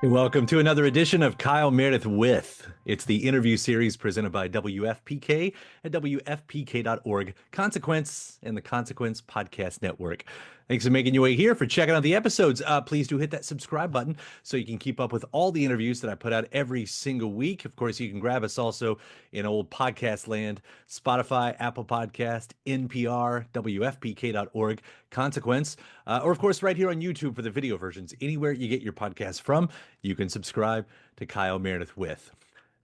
And welcome to another edition of Kyle Meredith with. It's the interview series presented by WFPK at WFPK.org, Consequence, and the Consequence Podcast Network. Thanks for making your way here, for checking out the episodes. Please do hit that subscribe button so you can keep up with all the interviews that I put out every single week. Of course, you can grab us also in old podcast land, Spotify, Apple Podcast, NPR, WFPK.org, Consequence, or of course, right here on YouTube for the video versions. Anywhere you get your podcast from, you can subscribe to Kyle Meredith with.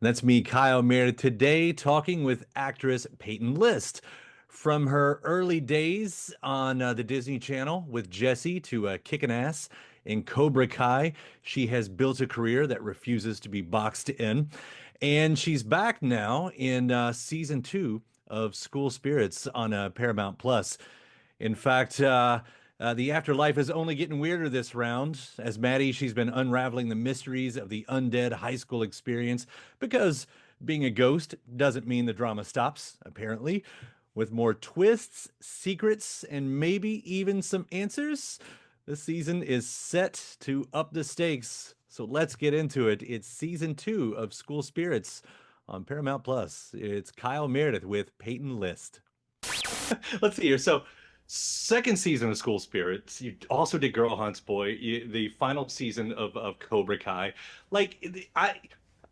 And that's me, Kyle Meredith, today talking with actress Peyton List. From her early days on the Disney Channel with Jessie to kicking ass in Cobra Kai, she has built a career that refuses to be boxed in. And she's back now in season 2 of School Spirits on Paramount Plus. In fact, the afterlife is only getting weirder this round. As Maddie, she's been unraveling the mysteries of the undead high school experience because being a ghost doesn't mean the drama stops, apparently. With more twists, secrets, and maybe even some answers, this season is set to up the stakes. So let's get into it. It's season 2 of School Spirits on Paramount Plus. It's Kyle Meredith with Peyton List. Let's see here. So, second season of School Spirits. You also did Girl Hunts Boy, the final season of Cobra Kai. Like,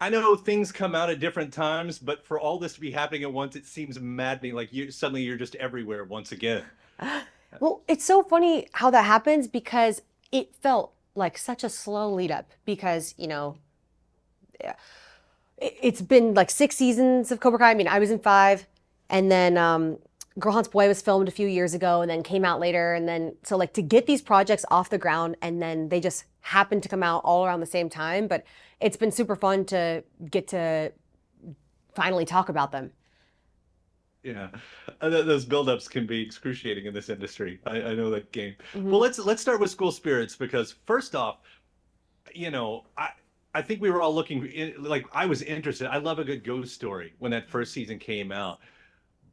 I know things come out at different times, but for all this to be happening at once, it seems maddening. Like suddenly you're just everywhere once again. Well, it's so funny how that happens because it felt like such a slow lead up because, it's been like 6 seasons of Cobra Kai. I mean, I was in 5, and then Girl Hunts Boy was filmed a few years ago and then came out later. And then, so like to get these projects off the ground and then they just happened to come out all around the same time. But it's been super fun to get to finally talk about them. Yeah, those buildups can be excruciating in this industry. I know that game. Well, Hmm. let's start with School Spirits because first off, you know, I think we were all like I was interested. I love a good ghost story when that first season came out.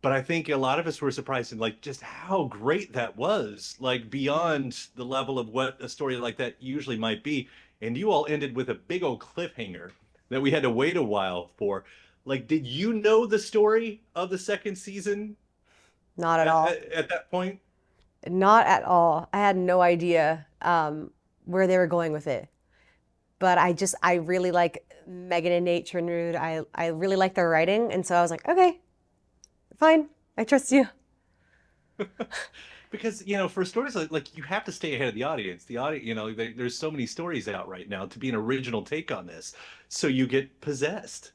But I think a lot of us were surprised in like just how great that was, like beyond the level of what a story like that usually might be. And you all ended with a big old cliffhanger that we had to wait a while for. Like, did you know the story of the second season Not at all. at that point? Not at all. I had no idea where they were going with it. But I really like Megan and Nate Trinrude. I really like their writing, and so I was like, okay, fine, I trust you. Because for stories like you have to stay ahead of the audience. The audience, there's so many stories out right now to be an original take on this. So you get possessed,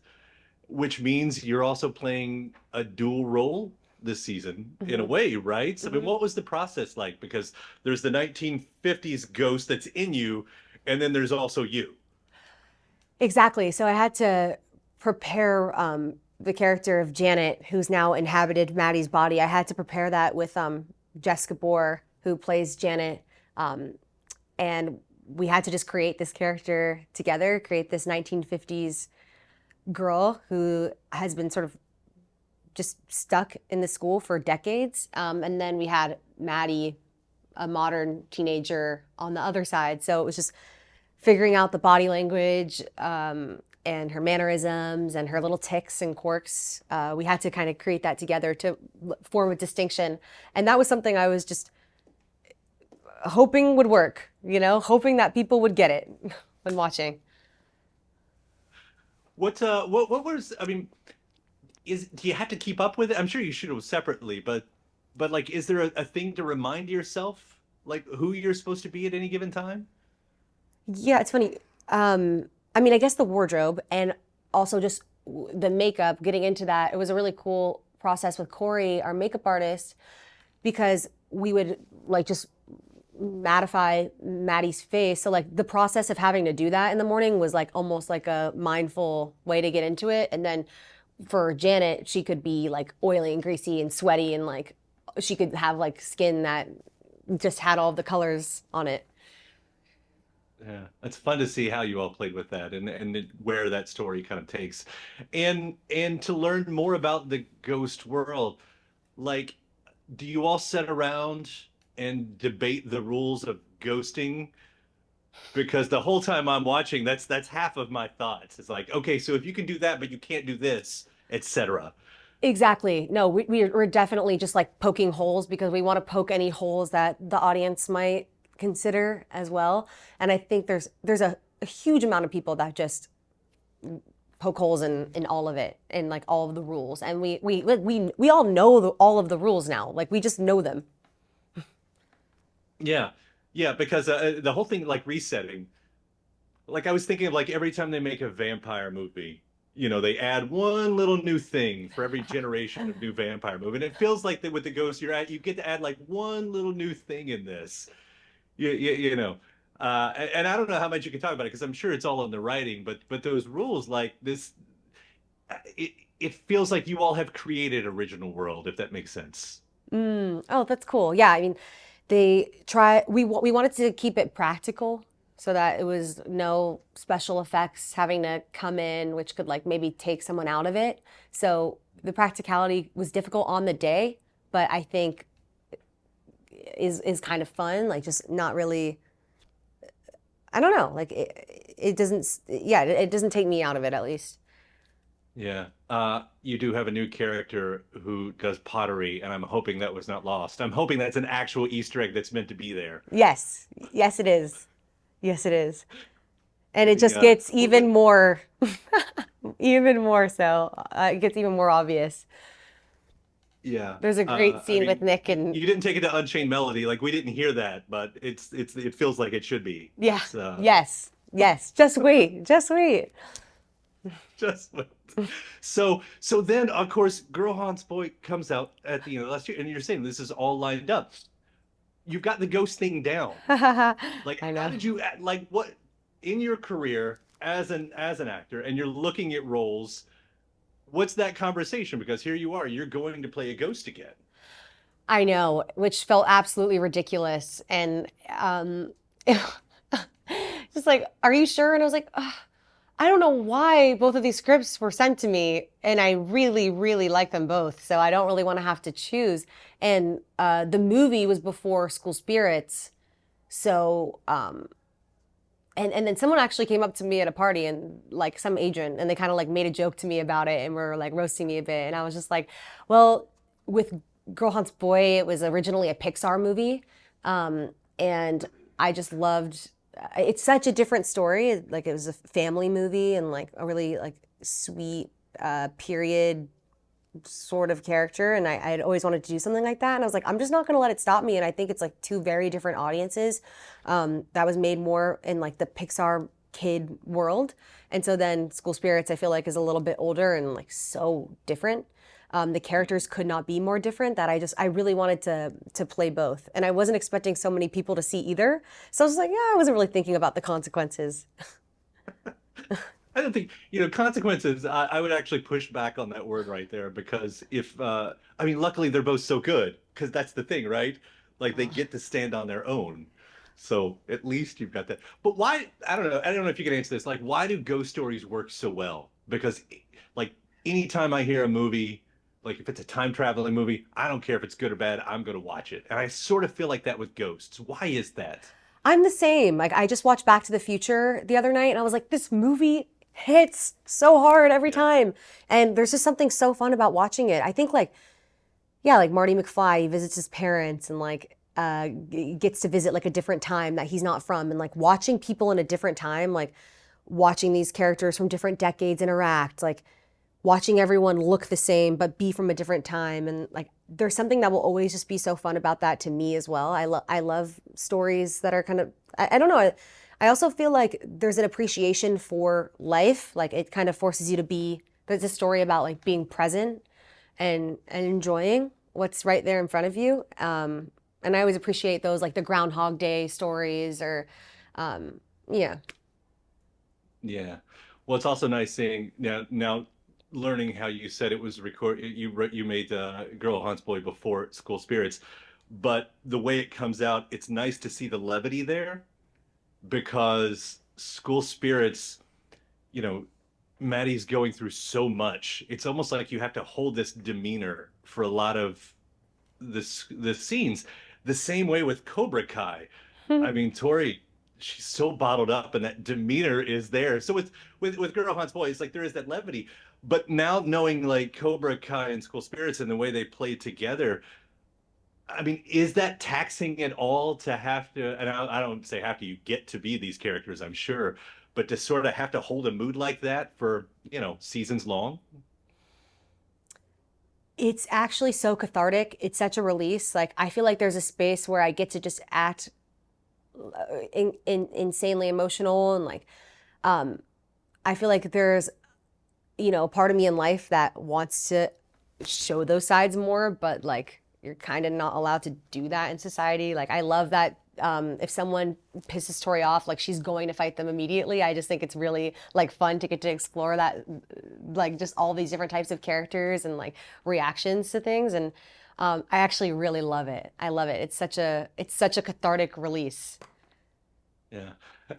which means you're also playing a dual role this season in a Hmm. way, right? So, I mean, Hmm. what was the process like? Because there's the 1950s ghost that's in you, and then there's also you. Exactly. So I had to prepare the character of Janet, who's now inhabited Maddie's body. I had to prepare that with Jessica Bohr, who plays Janet, um, and we had to just create this character together, create this 1950s girl who has been sort of just stuck in the school for decades. And then we had Maddie, a modern teenager, on the other side. So it was just figuring out the body language and her mannerisms and her little ticks and quirks. We had to kind of create that together to form a distinction. And that was something I was just hoping would work, hoping that people would get it when watching. What was, I mean, do you have to keep up with it? I'm sure you shoot it separately, but like, is there a thing to remind yourself like who you're supposed to be at any given time? Yeah, it's funny. I mean, I guess the wardrobe and also just the makeup, getting into that, it was a really cool process with Corey, our makeup artist, because we would like just mattify Maddie's face. So like the process of having to do that in the morning was like almost like a mindful way to get into it. And then for Janet, she could be like oily and greasy and sweaty and like she could have like skin that just had all the colors on it. Yeah, it's fun to see how you all played with that and where that story kind of takes, and to learn more about the ghost world. Like, do you all sit around and debate the rules of ghosting? because the whole time I'm watching, that's half of my thoughts. It's like, okay, so if you can do that, but you can't do this, etc. Exactly. No, we're definitely just like poking holes because we want to poke any holes that the audience might consider as well. And I think there's a huge amount of people that just poke holes in all of it and like all of the rules. And we all know all of the rules now. Like we just know them. Yeah, yeah, because the whole thing like resetting. Like I was thinking of like every time they make a vampire movie, they add one little new thing for every generation of new vampire movie, and it feels like that with the ghost you're at, you get to add like one little new thing in this. You know. And I don't know how much you can talk about it because I'm sure it's all in the writing, but those rules like this, it it feels like you all have created original world, if that makes sense. Oh, that's cool. Yeah, I mean, we wanted to keep it practical so that it was no special effects having to come in, which could like maybe take someone out of it. So the practicality was difficult on the day, but I think is kind of fun, like just not really, I don't know, like it doesn't, yeah, it doesn't take me out of it at least. Yeah. You do have a new character who does pottery, and I'm hoping that was not lost. I'm hoping that's an actual Easter egg that's meant to be there. Yes, yes, it is. Yes, it is. And it just Yeah. gets even more, even more so. It gets even more obvious. Yeah. There's a great I scene with mean, Nick and you didn't take it to Unchained Melody. Like we didn't hear that, but it feels like it should be. yeah, It's yes, yes. Just wait, just wait. just so then of course Girl Haunts Boy comes out at the end of last year, and you're saying this is all lined up. You've got the ghost thing down. Like I how know. did you like what in your career as an actor and you're looking at roles, what's that conversation? Because here you are, you're going to play a ghost again. I know, which felt absolutely ridiculous. And just like, are you sure? And I was like, "Ugh, I don't know why both of these scripts were sent to me, and I really, really like them both. So I don't really want to have to choose. And the movie was before School Spirits, so and then someone actually came up to me at a party and like some agent, and they kind of like made a joke to me about it and were like roasting me a bit, and I was just like, well, with Girl Hunts Boy, it was originally a Pixar movie, and I just loved. It's such a different story. Like it was a family movie and like a really like sweet period sort of character, and I'd always wanted to do something like that, and I was like, I'm just not going to let it stop me. And I think it's like two very different audiences, that was made more in like the Pixar kid world, and so then School Spirits I feel like is a little bit older and like so different. The characters could not be more different, that I really wanted to play both, and I wasn't expecting so many people to see either, so I was like, yeah, I wasn't really thinking about the consequences. I don't think, consequences. I would actually push back on that word right there because if, I mean, luckily they're both so good because that's the thing, right? Like they get to stand on their own. So at least you've got that. But why? I don't know. I don't know if you can answer this. Like, why do ghost stories work so well? Because, like, anytime I hear a movie, like if it's a time traveling movie, I don't care if it's good or bad, I'm going to watch it. And I sort of feel like that with ghosts. Why is that? I'm the same. Like I just watched Back to the Future the other night and I was like, this movie hits so hard every Yeah. time. And there's just something so fun about watching it. I think like, yeah, like Marty McFly, he visits his parents and like gets to visit like a different time that he's not from, and like watching people in a different time, like watching these characters from different decades interact, like watching everyone look the same but be from a different time, and like there's something that will always just be so fun about that to me as well. I love stories that are kind of, I don't know, I also feel like there's an appreciation for life, like it kind of forces you to be, there's a story about like being present and enjoying what's right there in front of you, and I always appreciate those, like the Groundhog Day stories, or yeah. Yeah. Well, it's also nice seeing now learning how you said it was you made Girl Haunts Boy before School Spirits, but the way it comes out, it's nice to see the levity there because School Spirits, you know, Maddie's going through so much. It's almost like you have to hold this demeanor for a lot of the scenes. The same way with Cobra Kai. I mean, Tori. she's so bottled up and that demeanor is there. So with Girl Haunts Boy, it's like there is that levity. But now knowing like Cobra Kai and School Spirits and the way they play together, I mean, is that taxing at all to have to, and I don't say have to, you get to be these characters, I'm sure, but to sort of have to hold a mood like that for, seasons long? It's actually so cathartic. It's such a release. Like I feel like there's a space where I get to just act insanely emotional and like um I feel like there's a part of me in life that wants to show those sides more, but like you're kind of not allowed to do that in society. Like I love that if someone pisses Tori off, like she's going to fight them immediately. I just think it's really like fun to get to explore that, like just all these different types of characters and like reactions to things. And I actually really love it. I love it. It's such a cathartic release. Yeah.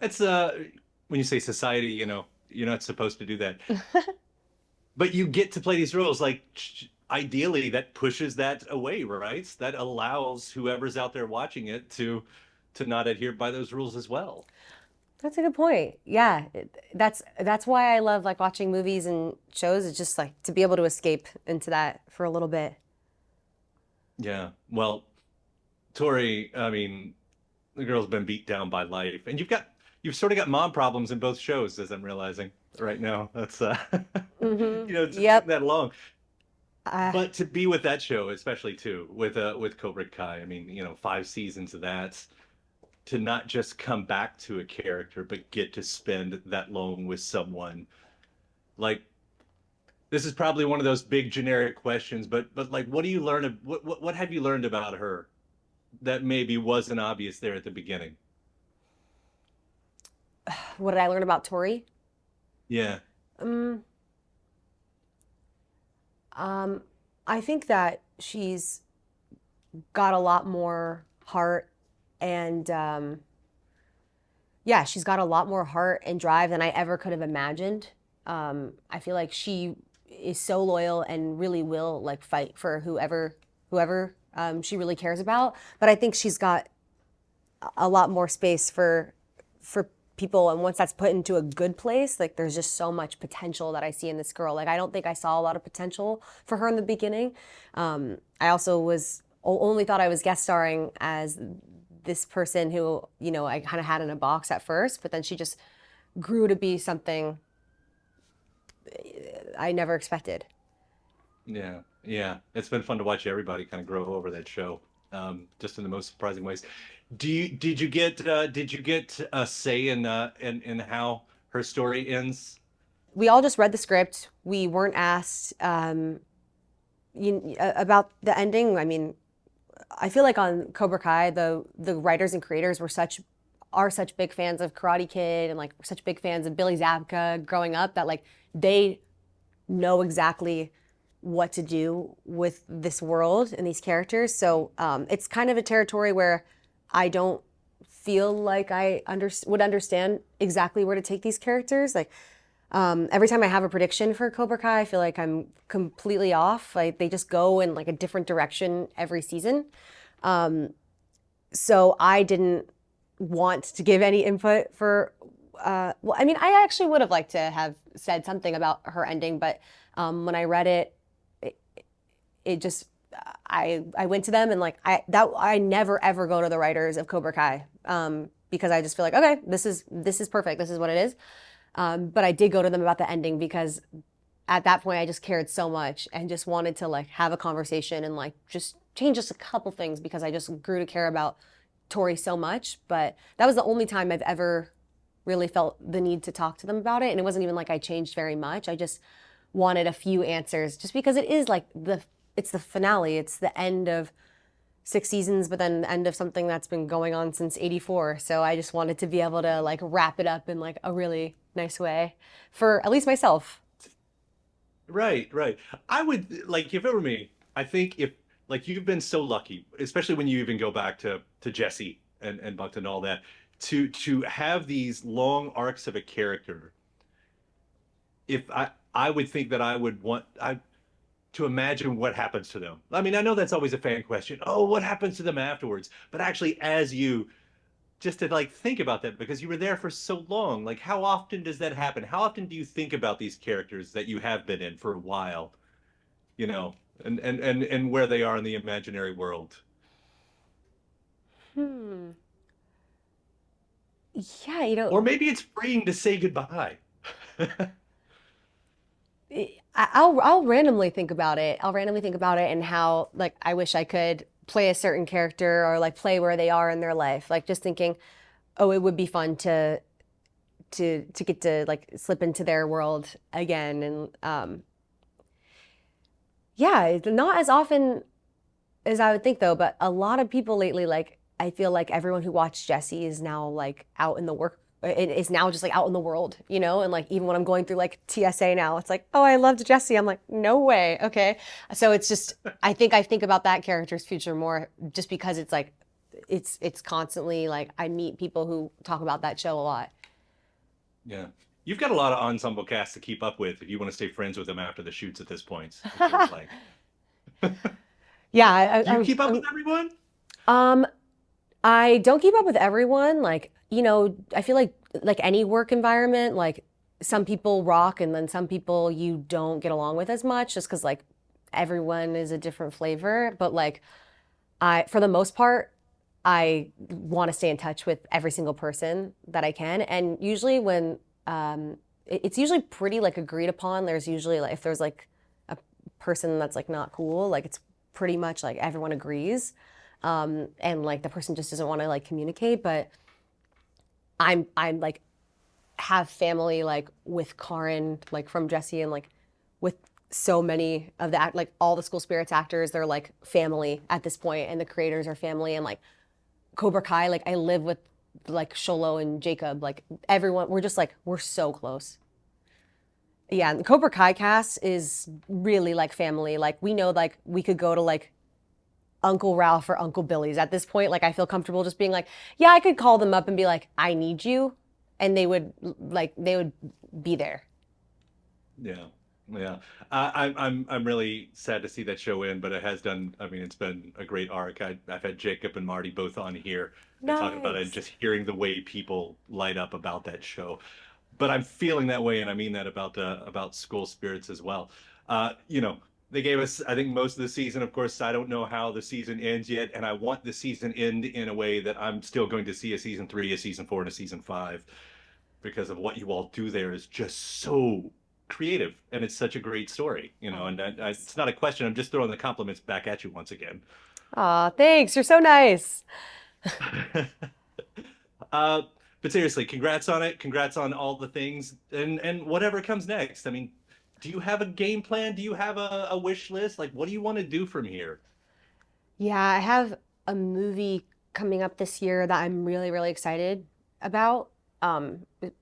It's when you say society, you're not supposed to do that. But you get to play these roles like ideally that pushes that away, right? That allows whoever's out there watching it to not adhere by those rules as well. That's a good point. Yeah, that's why I love like watching movies and shows. It's just like to be able to escape into that for a little bit. Yeah. Well, Tori, I mean, the girl's been beat down by life, and you've sort of got mom problems in both shows, as I'm realizing right now. That's just taking Yep. that along. Uh, But to be with that show, especially too, with Cobra Kai, I mean, 5 seasons of that, to not just come back to a character, but get to spend that long with someone. Like this is probably one of those big generic questions, but like what do you learn what have you learned about her that maybe wasn't obvious there at the beginning? what did I learn about Tori? Yeah. Um, um, I think that she's got a lot more heart and yeah, she's got a lot more heart and drive than I ever could have imagined. I feel like she is so loyal and really will like fight for whoever she really cares about. But I think she's got a lot more space for people, and once that's put into a good place, like there's just so much potential that I see in this girl. Like I don't think I saw a lot of potential for her in the beginning. I also was only thought I was guest starring as this person who I kind of had in a box at first, but then she just grew to be something I never expected. Yeah. Yeah. It's been fun to watch everybody kind of grow over that show, just in the most surprising ways. Did you get a say in how her story ends? We all just read the script. We weren't asked about the ending. I mean, I feel like on Cobra Kai, the writers and creators are such big fans of Karate Kid and like such big fans of Billy Zabka growing up that like they know exactly what to do with this world and these characters. So it's kind of a territory where I don't feel like would understand exactly where to take these characters. Like every time I have a prediction for Cobra Kai, I feel like I'm completely off. Like they just go in like a different direction every season. So I didn't want to give any input for. Well, I mean, I actually would have liked to have said something about her ending, but when I read it, it just I went to them and like I never ever go to the writers of Cobra Kai because I just feel like okay, this is perfect, this is what it is. But I did go to them about the ending because at that point I just cared so much and just wanted to like have a conversation and like just change just a couple things because I just grew to care about Tori so much. But that was the only time I've ever really felt the need to talk to them about it. And it wasn't even like I changed very much. I just wanted a few answers just because it is like it's the finale. It's the end of 6 seasons, but then the end of something that's been going on since '84. So I just wanted to be able to like wrap it up in like a really nice way for at least myself. Right, right. I would like if it were me, I think if like you've been so lucky, especially when you even go back to Jesse and Buck and all that, to have these long arcs of a character. If I would think that I would want I to imagine what happens to them. I mean, I know that's always a fan question. Oh, what happens to them afterwards? But actually, as you just to like think about that because you were there for so long. Like, how often does that happen? How often do you think about these characters that you have been in for a while, you know, and where they are in the imaginary world? Hmm. Yeah, you know, Or maybe it's freeing to say goodbye. I'll randomly think about it. I'll randomly think about it and how like I wish I could play a certain character or like play where they are in their life. Like just thinking, oh, it would be fun to get to like slip into their world again. And yeah, not as often as I would think though, but a lot of people lately, like I feel like everyone who watched Jesse is now like out in the work. It is now just like out in the world, you know, and like even when I'm going through like TSA now, it's like, oh, I loved Jesse. I'm like, no way, okay. So it's just, I think about that character's future more, just because it's like, it's constantly like I meet people who talk about that show a lot. Yeah. You've got a lot of ensemble cast to keep up with if you want to stay friends with them after the shoots at this point, it feels like. Yeah, Do you keep up with everyone? um, I don't keep up with everyone. Like, you know, I feel like any work environment, like some people rock and then some people you don't get along with as much just because like everyone is a different flavor. But like for the most part, I want to stay in touch with every single person that I can. And usually when it's usually pretty like agreed upon. There's usually like if there's like a person that's like not cool, like it's pretty much like everyone agrees. And like the person just doesn't want to like communicate. But I'm like have family like with Karin, like from Jesse, and like with so many of the like all the school spirits actors, they're like family at this point, and the creators are family, and like Cobra Kai, like I live with like Sholo and Jacob, like everyone, we're just like we're so close. Yeah, and the Cobra Kai cast is really like family. Like we know like we could go to like Uncle Ralph or Uncle Billy's at this point. Like I feel comfortable just being like, yeah, I could call them up and be like, I need you, and they would be there. Yeah. Yeah. I'm really sad to see that show end, but it has done, I mean, it's been a great arc. I've had Jacob and Marty both on here and talking about it and Nice. just hearing the way people light up about that show. But I'm feeling that way, and I mean that about School Spirits as well. You know, they gave us, I think, most of the season. Of course, I don't know how the season ends yet, and I want the season end in a way that I'm still going to see a season three, a season four, and a season five because of what you all do there is just so creative, and it's such a great story. You know, Oh, and thanks. it's not a question. I'm just throwing the compliments back at you once again. Aw, thanks. You're so nice. Uh, but seriously, congrats on it. Congrats on all the things and whatever comes next. I mean, do you have a game plan? Do you have a wish list? Like, what do you want to do from here? Yeah, I have a movie coming up this year that I'm really, really excited about.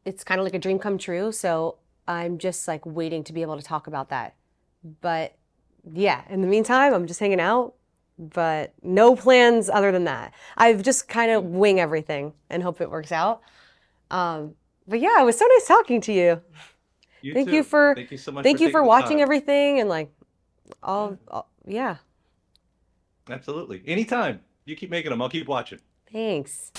It's kind of like a dream come true, so I'm just like waiting to be able to talk about that. But yeah, in the meantime, I'm just hanging out, but no plans other than that. I've just kind of Yeah, wing everything and hope it works out. But yeah, it was so nice talking to you. you Thank you too. for Thank you so much for thank you for taking the watching time. everything and like Yeah, yeah, absolutely. Anytime. You keep making them. I'll keep watching. thanks.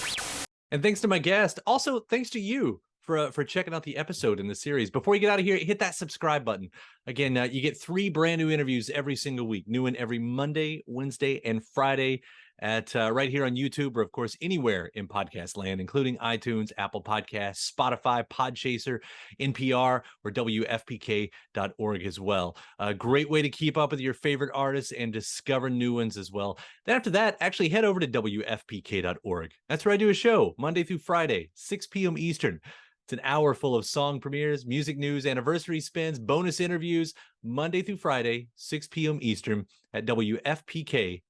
And thanks to my guest. Also, thanks to you for checking out the episode in the series. Before you get out of here, hit that subscribe button. Again, you get 3 brand new interviews every single week, new one every Monday, Wednesday, and Friday at right here on YouTube, or of course anywhere in podcast land, including iTunes, Apple Podcasts, Spotify, Podchaser, NPR, or WFPK.org as well. A great way to keep up with your favorite artists and discover new ones as well. Then after that, actually head over to WFPK.org. That's where I do a show Monday through Friday, 6 p.m. Eastern. It's an hour full of song premieres, music news, anniversary spins, bonus interviews, Monday through Friday, 6 p.m. Eastern at WFPK.org.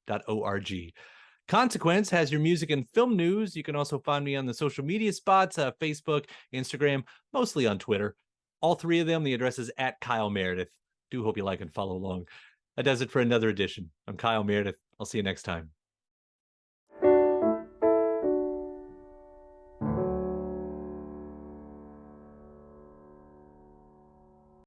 Consequence has your music and film news. You can also find me on the social media spots, Facebook, Instagram, mostly on Twitter. All 3 of them, the address is at Kyle Meredith. Do hope you like and follow along. That does it for another edition. I'm Kyle Meredith. I'll see you next time.